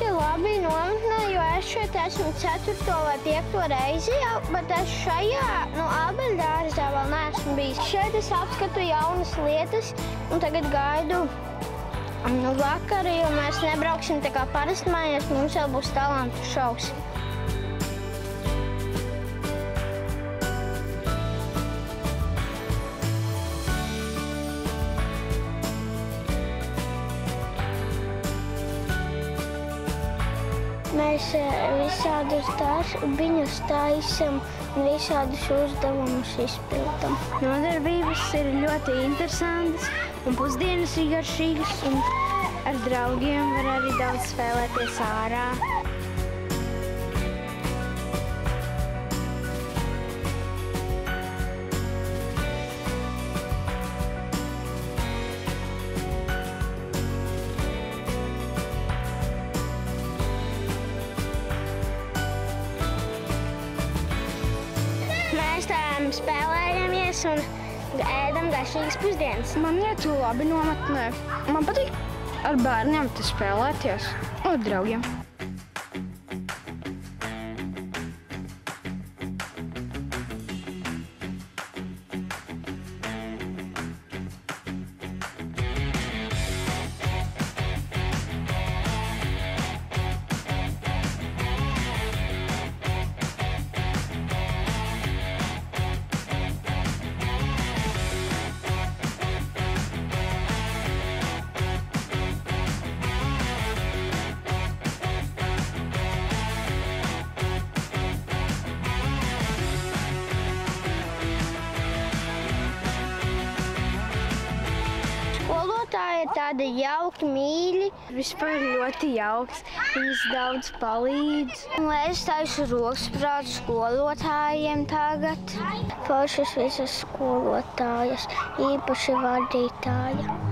ļoti labi nometnē, jo es šeit esmu 4. vai 5. reizi jau, bet es šajā ābeļdārzā vēl neesmu bijis. Šeit es apskatu jaunas lietas un tagad gaidu vakaru, jo mēs nebrauksim tā kā parasti mājās, mums jau būs talantu šovs. Mēs visādus darbiņus taisam un visādus uzdevumus izpildam. Nodarbības ir ļoti interesantas un pusdienas ir garšīgas un ar draugiem var arī daudz spēlēties ārā. Mēs spēlējamies un ēdam garšīgas pusdienas. Man iet labi nometnē. Man patīk ar bērniem spēlēties un ar draugiem. Skolotāji ir tādi jauki, mīļi. Vispār ļoti jauks. Viņas daudz palīdz. Es taisu rokasprātu skolotājiem tagad. Foršas visas skolotājas, īpaši vadītāja.